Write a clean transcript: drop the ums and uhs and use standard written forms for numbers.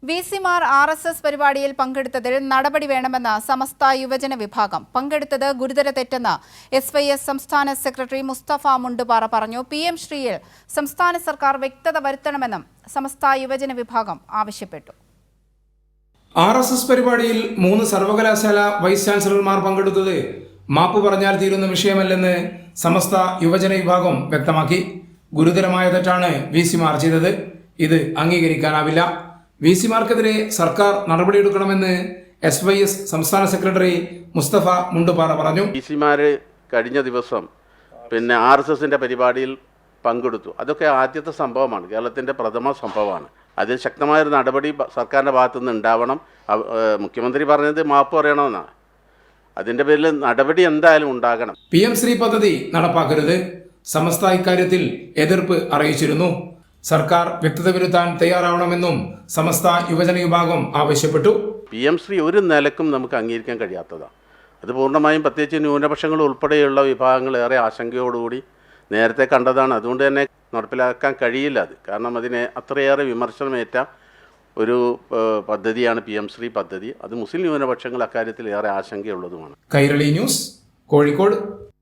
വിസിമാർ RSS പരിപാടിയിൽ പങ്കെടുത്തതിൽ നടപടി വേണമെന്ന് സമസ്ത യുവജന വിഭാഗം. പങ്കെടുത്തത് ഗുരുതര തെറ്റെന്ന് SYS സംസ്ഥാന സെക്രട്ടറി മുസ്തഫ മുണ്ടുപാറ പറഞ്ഞു. PM ശ്രീയിൽ സംസ്ഥാന സർക്കാർ വ്യക്തത വരുത്തണമെന്നും സമസ്ത യുവജന വിഭാഗം ആവശ്യപ്പെട്ടു. RSS പരിപാടിയിൽ 3 സർവകലാശാല വൈസ് ചാൻസലർമാർ പങ്കെടുത്തത് മാപ്പ് പറഞ്ഞാൽ തീരുന്ന വിഷയമല്ലെന്ന് സമസ്ത യുവജന വിഭാഗം വ്യക്തമാക്കി. ഗുരുതരമായ തെറ്റാണ് വിസിമാർ ചെയ്തത്. ഇത് അംഗീകരിക്കാനാവില്ല. വിസിമാർക്കെതിരെ സർക്കാർ നടപടിയെടുക്കണമെന്ന് SYS സംസ്ഥാന സെക്രട്ടറി മുസ്തഫ മുണ്ടുപാറ പറഞ്ഞു. വിസിമാർ കഴിഞ്ഞ ദിവസം RSSന്റെ പരിപാടിയിൽ പങ്കെടുത്തു. അതൊക്കെ ആദ്യത്തെ സംഭവമാണ്, കേരളത്തിൻ്റെ പ്രഥമ സംഭവമാണ്. അതിൽ ശക്തമായൊരു നടപടി സർക്കാരിൻ്റെ ഭാഗത്തുനിന്ന് ഉണ്ടാവണം. മുഖ്യമന്ത്രി പറഞ്ഞത് മാപ്പ് പറയണമെന്നാണ്. അതിൻ്റെ പേരിൽ നടപടി എന്തായാലും ഉണ്ടാകണം. PM ശ്രീ പദ്ധതി നടപ്പാക്കരുത്. സമസ്ത ഇക്കാര്യത്തിൽ എതിർപ്പ് അറിയിച്ചിരുന്നു. സർക്കാർ വ്യക്തത വരുത്താൻ തയ്യാറാവണമെന്നും സമസ്ത യുവജന വിഭാഗം ആവശ്യപ്പെട്ടു. PM ശ്രീ ഒരു നിലക്കും നമുക്ക് അംഗീകരിക്കാൻ കഴിയാത്തതാണ്. അത് പൂർണ്ണമായും പ്രത്യേകിച്ച് ന്യൂനപക്ഷങ്ങൾ ഉൾപ്പെടെയുള്ള വിഭാഗങ്ങൾ ഏറെ ആശങ്കയോടുകൂടി നേരത്തെ കണ്ടതാണ്. അതുകൊണ്ട് തന്നെ നടപ്പിലാക്കാൻ കഴിയില്ല അത്. കാരണം അതിനെ അത്രയേറെ വിമർശനമേറ്റ ഒരു പദ്ധതിയാണ് PM ശ്രീ പദ്ധതി. അത് മുസ്ലിം ന്യൂനപക്ഷങ്ങൾ അക്കാര്യത്തിൽ ഏറെ ആശങ്കയുള്ളതുമാണ്. കൈരളി ന്യൂസ്, കോഴിക്കോട്.